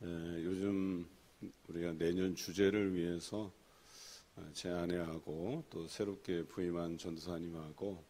요즘 우리가 내년 주제를 위해서 제 아내하고 또 새롭게 부임한 전도사님하고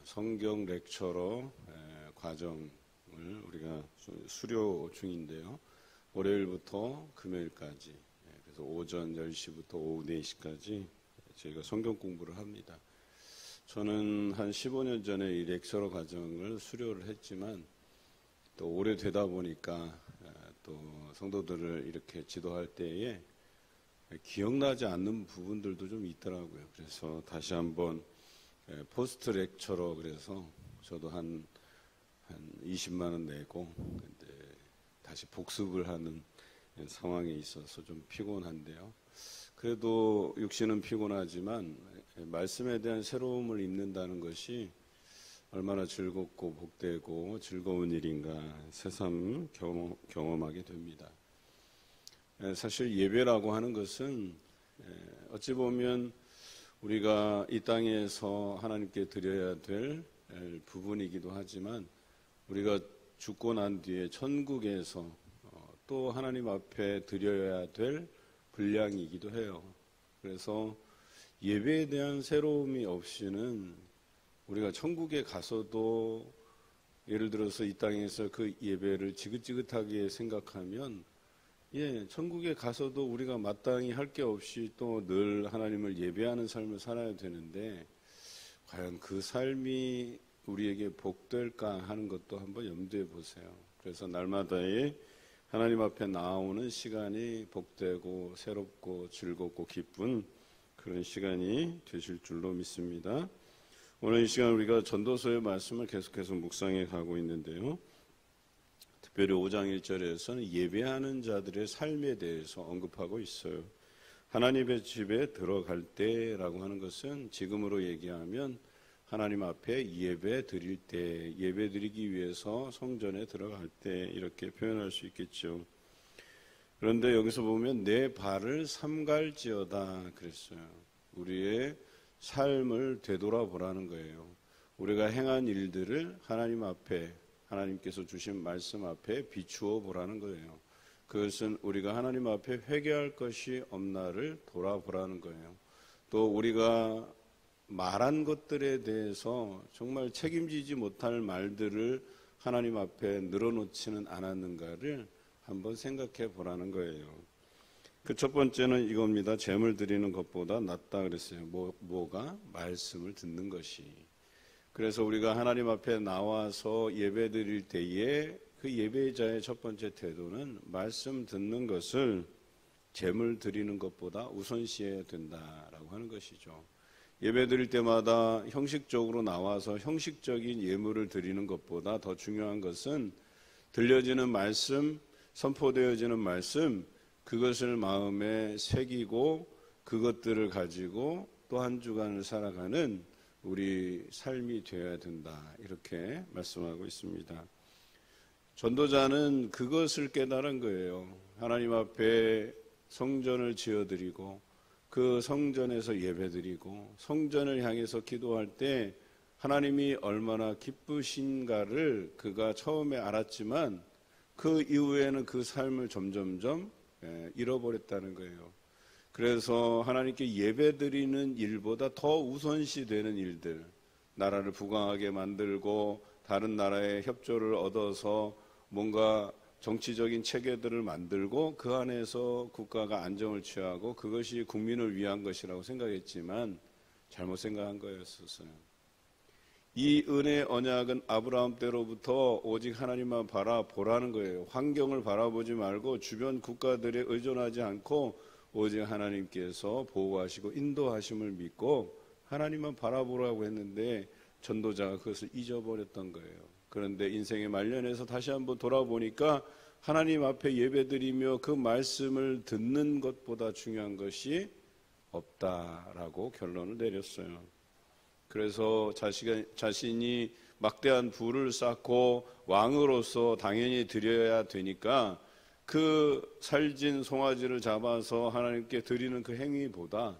성경 렉처러 과정을 우리가 수료 중인데요. 월요일부터 금요일까지, 그래서 오전 10시부터 오후 4시까지 저희가 성경 공부를 합니다. 저는 한 15년 전에 이 렉처러 과정을 수료를 했지만 또 오래되다 보니까 또 성도들을 이렇게 지도할 때에 기억나지 않는 부분들도 좀 있더라고요. 그래서 다시 한번 포스트 렉처러, 그래서 저도 한 20만 원 내고 근데 다시 복습을 하는 상황에 있어서 좀 피곤한데요. 그래도 육신은 피곤하지만 말씀에 대한 새로움을 입는다는 것이 얼마나 즐겁고 복되고 즐거운 일인가 새삼 경험하게 됩니다. 사실 예배라고 하는 것은 어찌 보면 우리가 이 땅에서 하나님께 드려야 될 부분이기도 하지만 우리가 죽고 난 뒤에 천국에서 또 하나님 앞에 드려야 될 분량이기도 해요. 그래서 예배에 대한 새로움이 없이는 우리가 천국에 가서도 예를 들어서 이 땅에서 그 예배를 지긋지긋하게 생각하면 천국에 가서도 우리가 마땅히 할 게 없이 또 늘 하나님을 예배하는 삶을 살아야 되는데 과연 그 삶이 우리에게 복될까 하는 것도 한번 염두에 보세요. 그래서 날마다의 하나님 앞에 나오는 시간이 복되고 새롭고 즐겁고 기쁜 그런 시간이 되실 줄로 믿습니다. 오늘 이 시간 우리가 전도서의 말씀을 계속해서 묵상해 가고 있는데요. 특별히 5장 1절에서는 예배하는 자들의 삶에 대해서 언급하고 있어요. 하나님의 집에 들어갈 때라고 하는 것은 지금으로 얘기하면 하나님 앞에 예배 드릴 때, 예배 드리기 위해서 성전에 들어갈 때 이렇게 표현할 수 있겠죠. 그런데 여기서 보면 내 발을 삼갈지어다 그랬어요. 우리의 삶을 되돌아보라는 거예요. 우리가 행한 일들을 하나님 앞에, 하나님께서 주신 말씀 앞에 비추어 보라는 거예요. 그것은 우리가 하나님 앞에 회개할 것이 없나를 돌아보라는 거예요. 또 우리가 말한 것들에 대해서 정말 책임지지 못할 말들을 하나님 앞에 늘어놓지는 않았는가를 한번 생각해 보라는 거예요. 그 첫 번째는 이겁니다. 제물 드리는 것보다 낫다 그랬어요. 뭐가? 말씀을 듣는 것이. 그래서 우리가 하나님 앞에 나와서 예배 드릴 때에 그 예배자의 첫 번째 태도는 말씀 듣는 것을 제물 드리는 것보다 우선시해야 된다라고 하는 것이죠. 예배 드릴 때마다 형식적으로 나와서 형식적인 예물을 드리는 것보다 더 중요한 것은 들려지는 말씀, 선포되어지는 말씀, 그것을 마음에 새기고 그것들을 가지고 또 한 주간을 살아가는 우리 삶이 되어야 된다. 이렇게 말씀하고 있습니다. 전도자는 그것을 깨달은 거예요. 하나님 앞에 성전을 지어드리고 그 성전에서 예배드리고 성전을 향해서 기도할 때 하나님이 얼마나 기쁘신가를 그가 처음에 알았지만 그 이후에는 그 삶을 점점점 잃어버렸다는 거예요. 그래서 하나님께 예배드리는 일보다 더 우선시 되는 일들, 나라를 부강하게 만들고 다른 나라의 협조를 얻어서 뭔가 정치적인 체계들을 만들고 그 안에서 국가가 안정을 취하고 그것이 국민을 위한 것이라고 생각했지만 잘못 생각한 거였었어요. 이 은혜 언약은 아브라함 때로부터 오직 하나님만 바라보라는 거예요. 환경을 바라보지 말고 주변 국가들에 의존하지 않고 오직 하나님께서 보호하시고 인도하심을 믿고 하나님만 바라보라고 했는데 전도자가 그것을 잊어버렸던 거예요. 그런데 인생의 말년에서 다시 한번 돌아보니까 하나님 앞에 예배드리며 그 말씀을 듣는 것보다 중요한 것이 없다라고 결론을 내렸어요. 그래서 자신이 막대한 부를 쌓고 왕으로서 당연히 드려야 되니까 그 살진 송아지를 잡아서 하나님께 드리는 그 행위보다,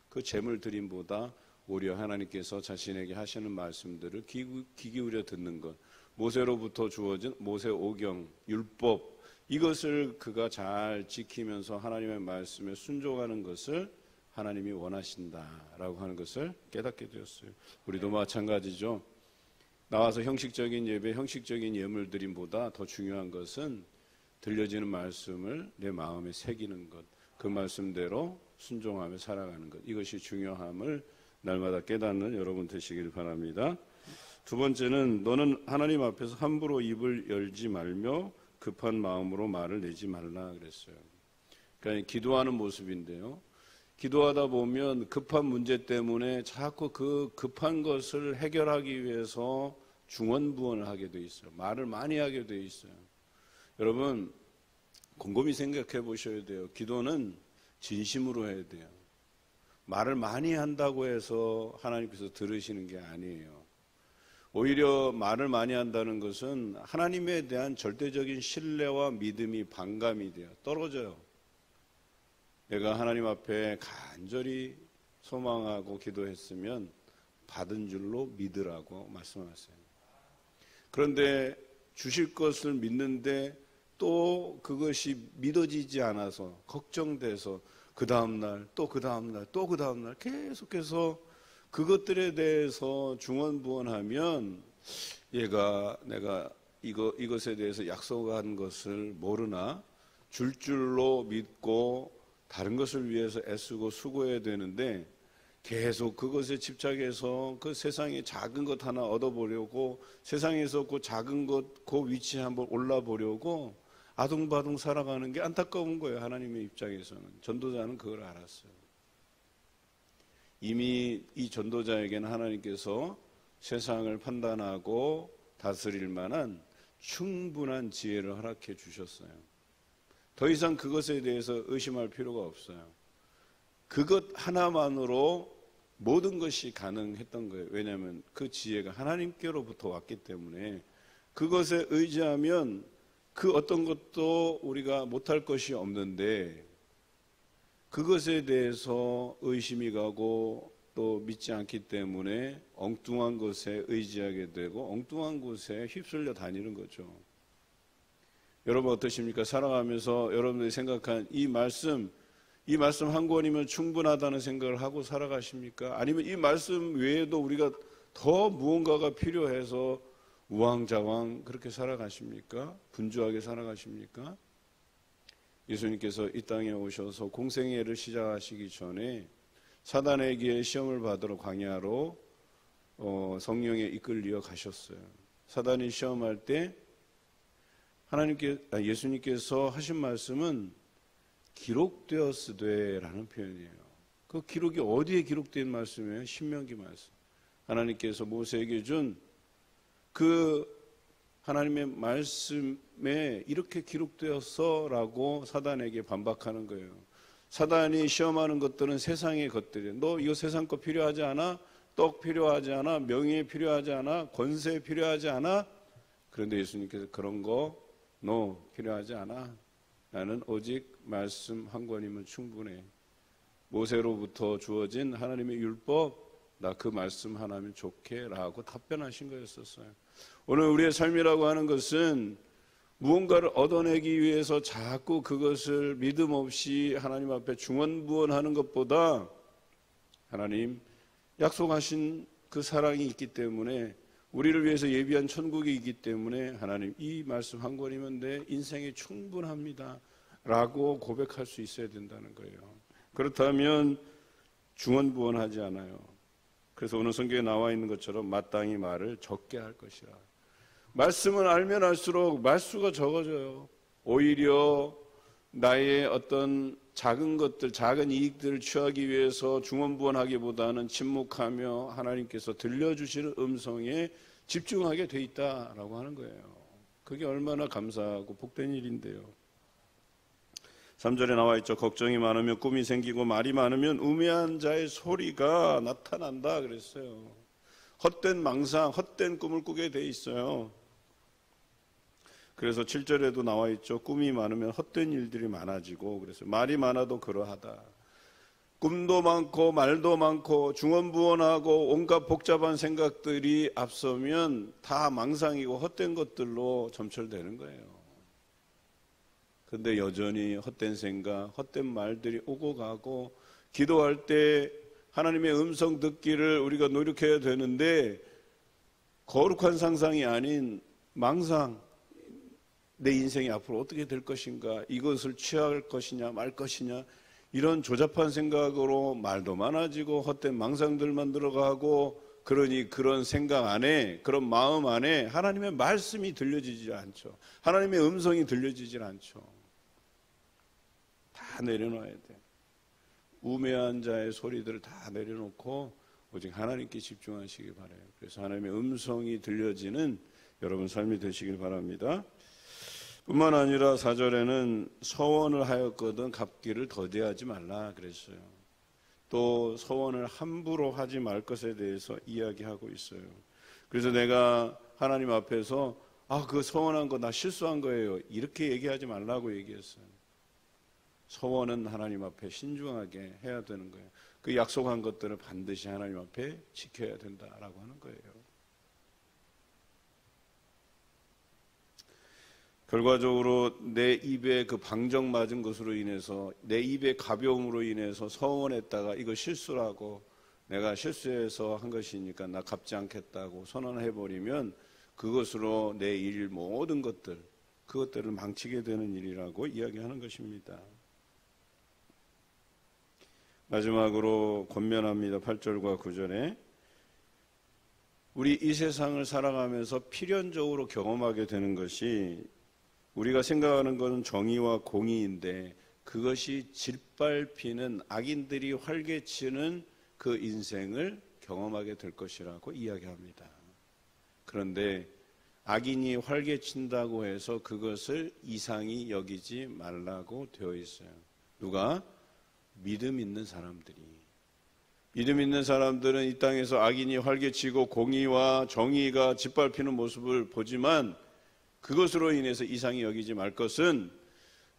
그 제물 드림보다 오히려 하나님께서 자신에게 하시는 말씀들을 귀 기울여 듣는 것, 모세로부터 주어진 모세 오경, 율법, 이것을 그가 잘 지키면서 하나님의 말씀에 순종하는 것을 하나님이 원하신다라고 하는 것을 깨닫게 되었어요. 우리도 마찬가지죠. 나와서 형식적인 예배, 형식적인 예물 드림보다 더 중요한 것은 들려지는 말씀을 내 마음에 새기는 것, 그 말씀대로 순종하며 살아가는 것, 이것이 중요함을 날마다 깨닫는 여러분 되시길 바랍니다. 두 번째는 너는 하나님 앞에서 함부로 입을 열지 말며 급한 마음으로 말을 내지 말라 그랬어요. 그러니까 기도하는 모습인데요. 기도하다 보면 급한 문제 때문에 자꾸 그 급한 것을 해결하기 위해서 중언부언을 하게 돼 있어요. 말을 많이 하게 돼 있어요. 여러분 곰곰이 생각해 보셔야 돼요. 기도는 진심으로 해야 돼요. 말을 많이 한다고 해서 하나님께서 들으시는 게 아니에요. 오히려 말을 많이 한다는 것은 하나님에 대한 절대적인 신뢰와 믿음이 반감이 돼요. 떨어져요. 내가 하나님 앞에 간절히 소망하고 기도했으면 받은 줄로 믿으라고 말씀하세요. 그런데 주실 것을 믿는데 또 그것이 믿어지지 않아서 걱정돼서 그 다음날 또 그 다음날 또 그 다음날 계속해서 그것들에 대해서 중언부언하면 얘가 내가 이것에 대해서 약속한 것을 모르나 줄 줄로 믿고 다른 것을 위해서 애쓰고 수고해야 되는데 계속 그것에 집착해서 그 세상의 작은 것 하나 얻어보려고 세상에서 그 작은 것, 그 위치에 한번 올라보려고 아둥바둥 살아가는 게 안타까운 거예요. 하나님의 입장에서는. 전도자는 그걸 알았어요. 이미 이 전도자에게는 하나님께서 세상을 판단하고 다스릴 만한 충분한 지혜를 허락해 주셨어요. 더 이상 그것에 대해서 의심할 필요가 없어요. 그것 하나만으로 모든 것이 가능했던 거예요. 왜냐하면 그 지혜가 하나님께로부터 왔기 때문에 그것에 의지하면 그 어떤 것도 우리가 못할 것이 없는데 그것에 대해서 의심이 가고 또 믿지 않기 때문에 엉뚱한 것에 의지하게 되고 엉뚱한 곳에 휩쓸려 다니는 거죠. 여러분 어떠십니까? 살아가면서 여러분들이 생각한 이 말씀 한 권이면 충분하다는 생각을 하고 살아가십니까? 아니면 이 말씀 외에도 우리가 더 무언가가 필요해서 우왕좌왕 그렇게 살아가십니까? 분주하게 살아가십니까? 예수님께서 이 땅에 오셔서 공생애를 시작하시기 전에 사단에게 시험을 받으러 광야로 성령에 이끌려 가셨어요. 사단이 시험할 때 예수님께서 하신 말씀은 기록되었으되라는 표현이에요. 그 기록이 어디에 기록된 말씀이에요? 신명기 말씀. 하나님께서 모세에게 준 그 하나님의 말씀에 이렇게 기록되었어라고 사단에게 반박하는 거예요. 사단이 시험하는 것들은 세상의 것들이에요. 너 이거 세상 거 필요하지 않아? 떡 필요하지 않아? 명예 필요하지 않아? 권세 필요하지 않아? 그런데 예수님께서 그런 거 너 필요하지 않아. 나는 오직 말씀 한 권이면 충분해. 모세로부터 주어진 하나님의 율법 나 그 말씀 하나면 좋게 라고 답변하신 거였었어요. 오늘 우리의 삶이라고 하는 것은 무언가를 얻어내기 위해서 자꾸 그것을 믿음 없이 하나님 앞에 중언부언하는 것보다 하나님 약속하신 그 사랑이 있기 때문에 우리를 위해서 예비한 천국이 있기 때문에 하나님 이 말씀 한 권이면 내 인생이 충분합니다 라고 고백할 수 있어야 된다는 거예요. 그렇다면 중언부언하지 않아요. 그래서 오늘 성경에 나와 있는 것처럼 마땅히 말을 적게 할 것이라. 말씀을 알면 알수록 말수가 적어져요. 오히려 나의 어떤 작은 것들, 작은 이익들을 취하기 위해서 중언부언하기보다는 침묵하며 하나님께서 들려주시는 음성에 집중하게 돼 있다라고 하는 거예요. 그게 얼마나 감사하고 복된 일인데요. 3절에 나와 있죠. 걱정이 많으면 꿈이 생기고 말이 많으면 우매한 자의 소리가 나타난다 그랬어요. 헛된 망상, 헛된 꿈을 꾸게 돼 있어요. 그래서 7절에도 나와 있죠. 꿈이 많으면 헛된 일들이 많아지고 그래서 말이 많아도 그러하다. 꿈도 많고 말도 많고 중언부언하고 온갖 복잡한 생각들이 앞서면 다 망상이고 헛된 것들로 점철되는 거예요. 근데 여전히 헛된 생각, 헛된 말들이 오고 가고, 기도할 때 하나님의 음성 듣기를 우리가 노력해야 되는데 거룩한 상상이 아닌 망상, 내 인생이 앞으로 어떻게 될 것인가, 이것을 취할 것이냐 말 것이냐, 이런 조잡한 생각으로 말도 많아지고 헛된 망상들만 들어가고, 그러니 그런 생각 안에, 그런 마음 안에 하나님의 말씀이 들려지지 않죠. 하나님의 음성이 들려지질 않죠. 다 내려놔야 돼. 우매한 자의 소리들을 다 내려놓고 오직 하나님께 집중하시기 바라요. 그래서 하나님의 음성이 들려지는 여러분 삶이 되시길 바랍니다. 뿐만 아니라 4절에는 서원을 하였거든 갚기를 더디하지 말라 그랬어요. 또 서원을 함부로 하지 말 것에 대해서 이야기하고 있어요. 그래서 내가 하나님 앞에서 그 서원한 거 나 실수한 거예요, 이렇게 얘기하지 말라고 얘기했어요. 서원은 하나님 앞에 신중하게 해야 되는 거예요. 그 약속한 것들을 반드시 하나님 앞에 지켜야 된다라고 하는 거예요. 결과적으로 내 입에 그 방정 맞은 것으로 인해서, 내 입의 가벼움으로 인해서 서원했다가 이거 실수라고, 내가 실수해서 한 것이니까 나 갚지 않겠다고 선언해버리면 그것으로 내 일 모든 것들, 그것들을 망치게 되는 일이라고 이야기하는 것입니다. 마지막으로 권면합니다. 8절과 9절에 우리 이 세상을 살아가면서 필연적으로 경험하게 되는 것이, 우리가 생각하는 것은 정의와 공의인데 그것이 짓밟히는, 악인들이 활개치는 그 인생을 경험하게 될 것이라고 이야기합니다. 그런데 악인이 활개친다고 해서 그것을 이상히 여기지 말라고 되어 있어요. 누가? 믿음 있는 사람들이. 믿음 있는 사람들은 이 땅에서 악인이 활개치고 공의와 정의가 짓밟히는 모습을 보지만 그것으로 인해서 이상히 여기지 말 것은,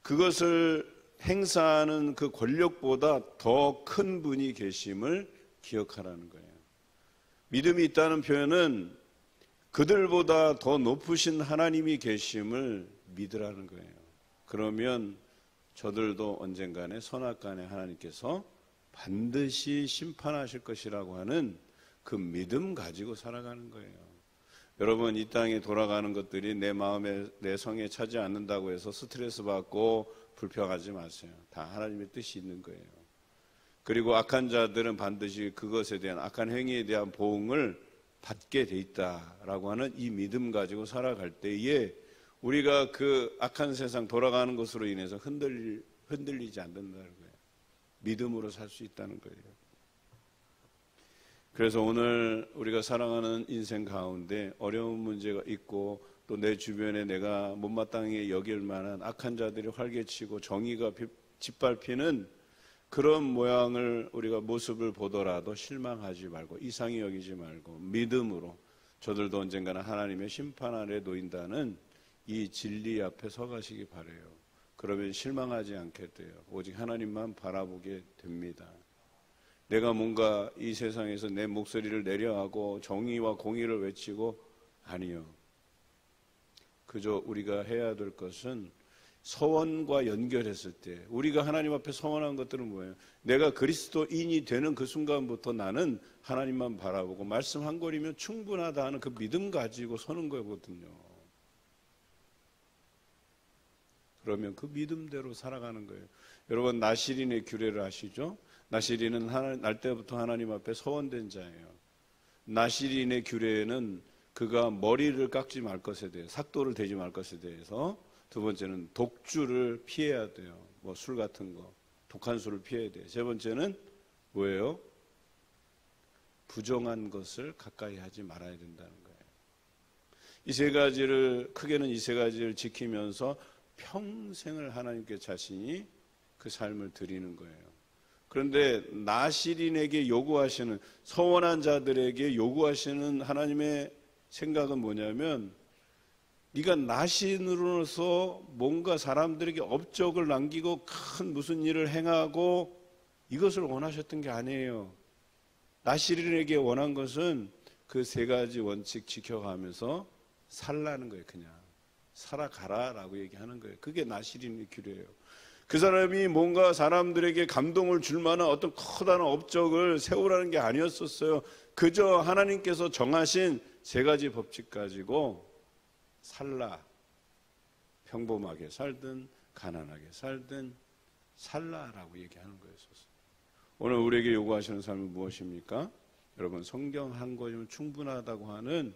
그것을 행사하는 그 권력보다 더 큰 분이 계심을 기억하라는 거예요. 믿음이 있다는 표현은 그들보다 더 높으신 하나님이 계심을 믿으라는 거예요. 그러면 저들도 언젠간에 선악간에 하나님께서 반드시 심판하실 것이라고 하는 그 믿음 가지고 살아가는 거예요. 여러분, 이 땅에 돌아가는 것들이 내 마음에, 내 성에 차지 않는다고 해서 스트레스 받고 불평하지 마세요. 다 하나님의 뜻이 있는 거예요. 그리고 악한 자들은 반드시 그것에 대한, 악한 행위에 대한 보응을 받게 돼 있다라고 하는 이 믿음 가지고 살아갈 때에 우리가 그 악한 세상 돌아가는 것으로 인해서 흔들리지 않는다는 거예요. 믿음으로 살 수 있다는 거예요. 그래서 오늘 우리가 살아가는 인생 가운데 어려운 문제가 있고, 또 내 주변에 내가 못마땅하게 여길 만한 악한 자들이 활개치고 정의가 짓밟히는 그런 모양을, 우리가 모습을 보더라도 실망하지 말고 이상히 여기지 말고 믿음으로 저들도 언젠가는 하나님의 심판 아래 놓인다는 이 진리 앞에 서가시기 바라요. 그러면 실망하지 않게 돼요. 오직 하나님만 바라보게 됩니다. 내가 뭔가 이 세상에서 내 목소리를 내려하고 정의와 공의를 외치고, 아니요. 그저 우리가 해야 될 것은 서원과 연결했을 때, 우리가 하나님 앞에 서원한 것들은 뭐예요? 내가 그리스도인이 되는 그 순간부터 나는 하나님만 바라보고 말씀 한 거리면 충분하다 하는 그 믿음 가지고 서는 거거든요. 그러면 그 믿음대로 살아가는 거예요. 여러분, 나시린의 규례를 아시죠? 나시린은 날 때부터 하나님 앞에 서원된 자예요. 나시린의 규례는 그가 머리를 깎지 말 것에 대해, 삭도를 대지 말 것에 대해서, 두 번째는 독주를 피해야 돼요. 뭐 술 같은 거, 독한 술을 피해야 돼요. 세 번째는 뭐예요? 부정한 것을 가까이 하지 말아야 된다는 거예요. 이 세 가지를, 크게는 이 세 가지를 지키면서 평생을 하나님께 자신이 그 삶을 드리는 거예요. 그런데 나시린에게 요구하시는, 서원한 자들에게 요구하시는 하나님의 생각은 뭐냐면, 네가 나신으로서 뭔가 사람들에게 업적을 남기고 큰 무슨 일을 행하고 이것을 원하셨던 게 아니에요. 나시린에게 원한 것은 그 세 가지 원칙 지켜가면서 살라는 거예요. 그냥 살아가라라고 얘기하는 거예요. 그게 나시린의 기류예요. 그 사람이 뭔가 사람들에게 감동을 줄 만한 어떤 커다란 업적을 세우라는 게 아니었었어요. 그저 하나님께서 정하신 세 가지 법칙 가지고 살라. 평범하게 살든 가난하게 살든 살라라고 얘기하는 거였었어요. 오늘 우리에게 요구하시는 삶은 무엇입니까? 여러분, 성경 한 권이면 충분하다고 하는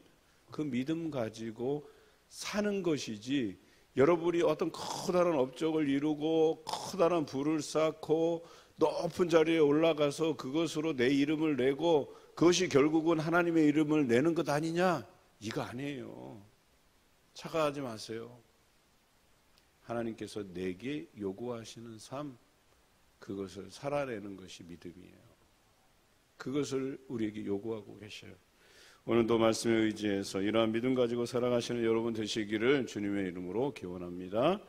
그 믿음 가지고 사는 것이지, 여러분이 어떤 커다란 업적을 이루고 커다란 부를 쌓고 높은 자리에 올라가서 그것으로 내 이름을 내고 그것이 결국은 하나님의 이름을 내는 것 아니냐? 이거 아니에요. 착각하지 마세요. 하나님께서 내게 요구하시는 삶, 그것을 살아내는 것이 믿음이에요. 그것을 우리에게 요구하고 계셔요. 오늘도 말씀에 의지해서 이러한 믿음 가지고 살아가시는 여러분 되시기를 주님의 이름으로 기원합니다.